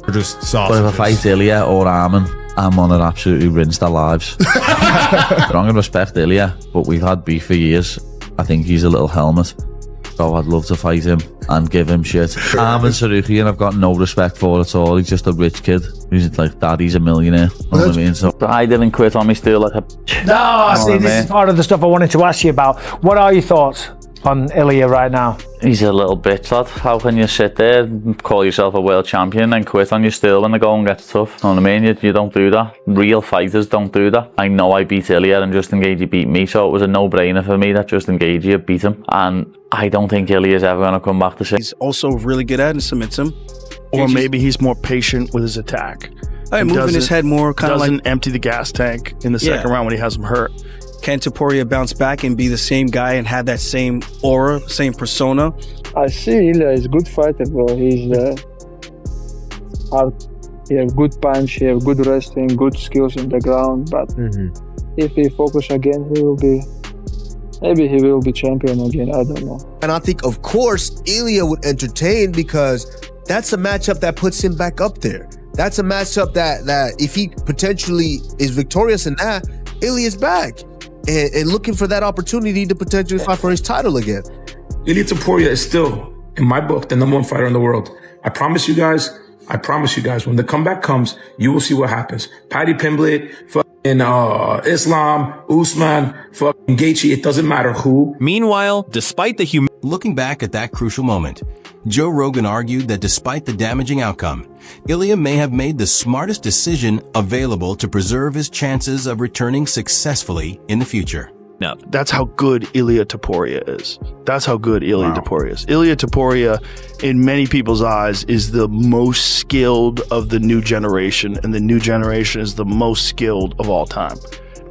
Or just But sausages. if I fight Ilia or Arman, I'm on it absolutely rinsed their lives. Strong and respect Ilia, but we've had beef for years. I think he's a little helmet. So I'd love to fight him and give him shit. Arman Sarukian, I've got no respect for at all. He's just a rich kid. He's like, daddy's a millionaire. You know what I mean? So I didn't quit on me still like a bitch. No, see, this is part of the stuff I wanted to ask you about. What are your thoughts on Ilia right now? He's a little bitch, lad. How can you sit there and call yourself a world champion and quit on your still when the going gets tough? You know what I mean? You don't do that. Real fighters don't do that. I know I beat Ilia and Justin Gaethje beat me, so it was a no-brainer for me that Justin Gaethje beat him. And I don't think Ilia's ever going to come back to say. He's also really good at it and submits him. Or maybe he's more patient with his attack. Moving his head more, kind of like doesn't empty the gas tank in the second round when he has him hurt. Can Topuria bounce back and be the same guy and have that same aura, same persona? I see Ilia is a good fighter, bro. He's hard. He have good punch, he have good wrestling, good skills in the ground. But if he focus again, he will be. Maybe he will be champion again. I don't know. And I think, of course, Ilia would entertain because that's a matchup that puts him back up there. That's a matchup that if he potentially is victorious in that, Ilia's back and looking for that opportunity to potentially fight for his title again. Ilia Topuria is still, in my book, the #1 fighter in the world. I promise you guys, when the comeback comes, you will see what happens. Paddy Pimblett, fucking Islam, Usman, fucking Gaethje, it doesn't matter who. Meanwhile, despite the looking back at that crucial moment, Joe Rogan argued that despite the damaging outcome, Ilia may have made the smartest decision available to preserve his chances of returning successfully in the future. Now, that's how good Ilia Topuria is. That's how good Ilia Topuria is. Ilia Topuria, in many people's eyes, is the most skilled of the new generation, and the new generation is the most skilled of all time.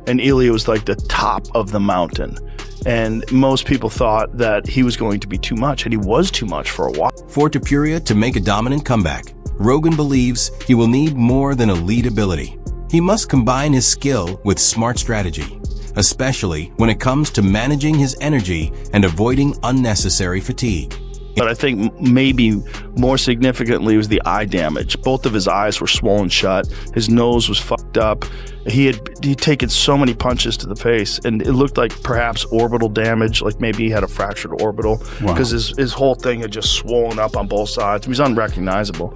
And Ilia was like the top of the mountain. And most people thought that he was going to be too much, and he was too much for a while. For Topuria to make a dominant comeback, Rogan believes he will need more than elite ability. He must combine his skill with smart strategy, especially when it comes to managing his energy and avoiding unnecessary fatigue. But I think maybe more significantly was the eye damage. Both of his eyes were swollen shut. His nose was fucked up. He'd taken so many punches to the face, and it looked like perhaps orbital damage, like maybe he had a fractured orbital, because his whole thing had just swollen up on both sides. He was unrecognizable.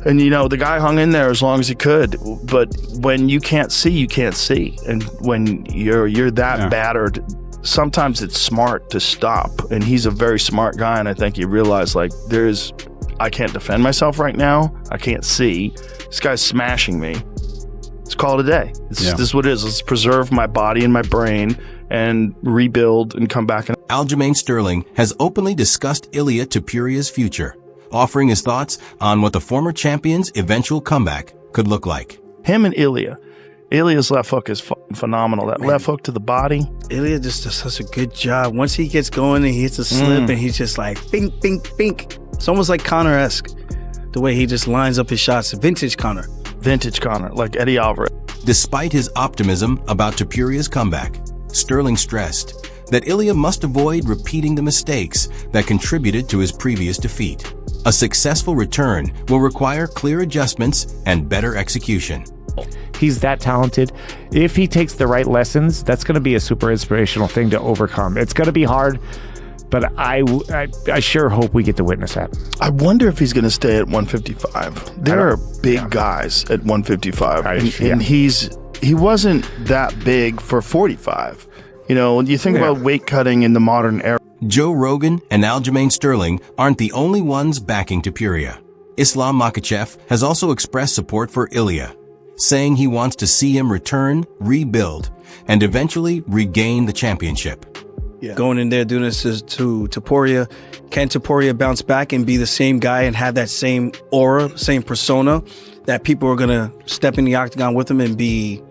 And, you know, the guy hung in there as long as he could. But when you can't see, you can't see. And when you're that battered, sometimes it's smart to stop. And he's a very smart guy, and I think he realized, like, I can't defend myself right now. I can't see. This guy's smashing me. Let's call it a day. This is what it is. Let's preserve my body and my brain and rebuild and come back. Aljamain Sterling has openly discussed Ilia Topuria's future, offering his thoughts on what the former champion's eventual comeback could look like. Him and Ilia's left hook is phenomenal. That left hook to the body. Ilia just does such a good job. Once he gets going and he hits a slip and he's just like, bink, bink, bink. It's almost like Conor-esque, the way he just lines up his shots. Vintage Conor, like Eddie Alvarez. Despite his optimism about Topuria's comeback, Sterling stressed that Ilia must avoid repeating the mistakes that contributed to his previous defeat. A successful return will require clear adjustments and better execution. He's that talented. If he takes the right lessons, that's going to be a super inspirational thing to overcome. It's going to be hard, but I sure hope we get to witness that. I wonder if he's going to stay at 155. There are big guys at 155, and he wasn't that big for 45. You know, when you think about weight cutting in the modern era. Joe Rogan and Aljamain Sterling aren't the only ones backing Topuria. Islam Makhachev has also expressed support for Ilia, saying he wants to see him return, rebuild, and eventually regain the championship. Going in there doing this to Topuria. Can Topuria bounce back and be the same guy and have that same aura, same persona, that people are going to step in the octagon with him and be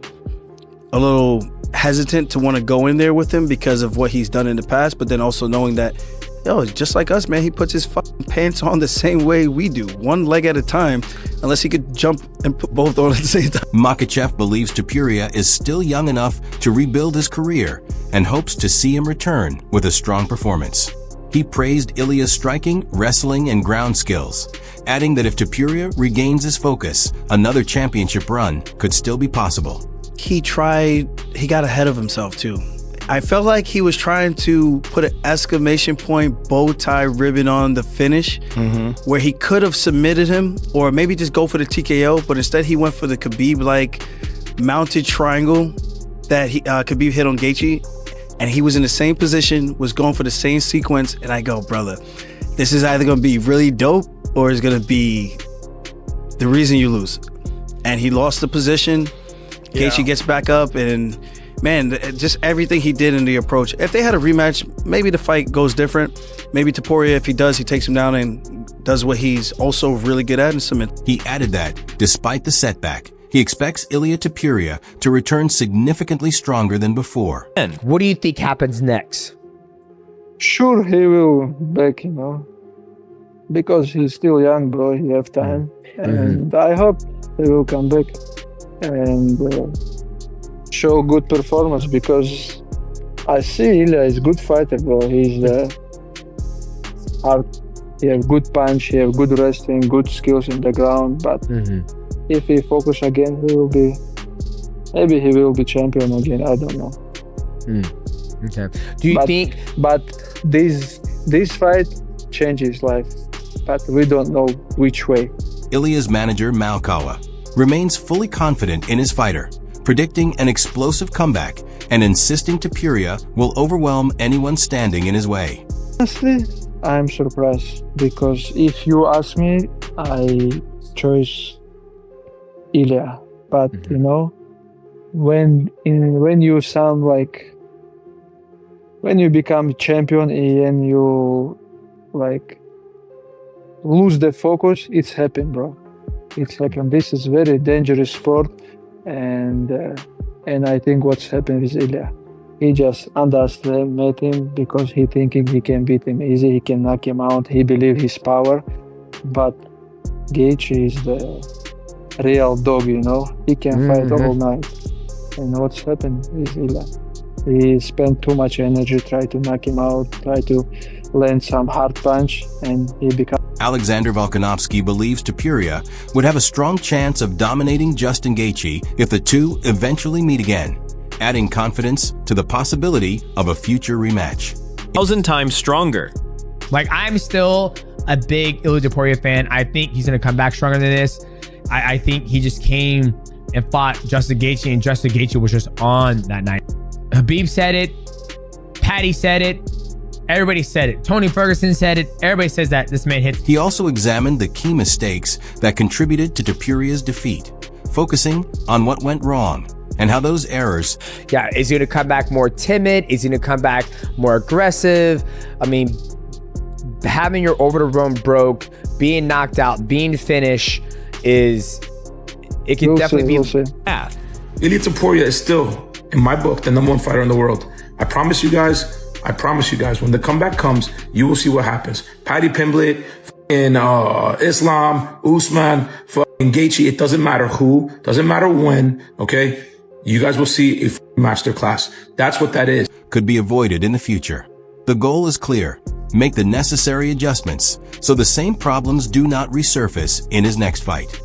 a little hesitant to want to go in there with him because of what he's done in the past, but then also knowing that, just like us, man, he puts his fucking pants on the same way we do, one leg at a time, unless he could jump and put both on at the same time. Makhachev believes Topuria is still young enough to rebuild his career and hopes to see him return with a strong performance. He praised Ilia's striking, wrestling, and ground skills, adding that if Topuria regains his focus, another championship run could still be possible. He got ahead of himself too. I felt like he was trying to put an exclamation point, bow tie ribbon on the finish, where he could have submitted him or maybe just go for the TKO, but instead he went for the Khabib-like mounted triangle that Khabib hit on Gaethje, and he was in the same position, was going for the same sequence, and I go, brother, this is either going to be really dope or it's going to be the reason you lose. And he lost the position. Gaethje gets back up, and man, just everything he did in the approach. If they had a rematch, maybe the fight goes different. Maybe Topuria, if he does, he takes him down and does what he's also really good at and submit. He added that, despite the setback, he expects Ilia Topuria to return significantly stronger than before. What do you think happens next? Sure, he will back, because he's still young, bro. He have time, and I hope he will come back and show good performance, because I see Ilia is good fighter, bro. He's hard. He have good punch, he have good wrestling, good skills in the ground. But if he focus again, maybe he will be champion again. I don't know. Okay. Do you think? But this fight changes his life, but we don't know which way. Ilia's manager, Malkawa, remains fully confident in his fighter, predicting an explosive comeback and insisting Topuria will overwhelm anyone standing in his way. Honestly, I'm surprised, because if you ask me, I choose Ilia. But when you sound like, when you become champion and you lose the focus, it's happened, bro. It's happened. This is very dangerous sport, and I think what's happened with Ilia, he just underestimated him because he thinking he can beat him easy, he can knock him out, he believe his power. But Gaethje is the real dog, he can fight all night. And what's happened with Ilia, he spent too much energy, try to knock him out, try to land some hard punch, and he become. Alexander Volkanovski believes Topuria would have a strong chance of dominating Justin Gaethje if the two eventually meet again, adding confidence to the possibility of a future rematch. 1,000 times stronger. I'm still a big Ilia Topuria fan. I think he's going to come back stronger than this. I think he just came and fought Justin Gaethje, and Justin Gaethje was just on that night. Khabib said it. Patty said it. Everybody said it. Tony Ferguson said it. Everybody says that this man hits. He also examined the key mistakes that contributed to Topuria's defeat, focusing on what went wrong and how those errors. Yeah, is he going to come back more timid? Is he going to come back more aggressive? I mean, having your over the room broke, being knocked out, being finished it can definitely be. Ilia Topuria is still, in my book, the #1 fighter in the world. I promise you guys, when the comeback comes, you will see what happens. Paddy Pimblett, Islam, Usman, Gaethje, it doesn't matter who, doesn't matter when, okay? You guys will see a masterclass. That's what that is. Could be avoided in the future. The goal is clear. Make the necessary adjustments so the same problems do not resurface in his next fight.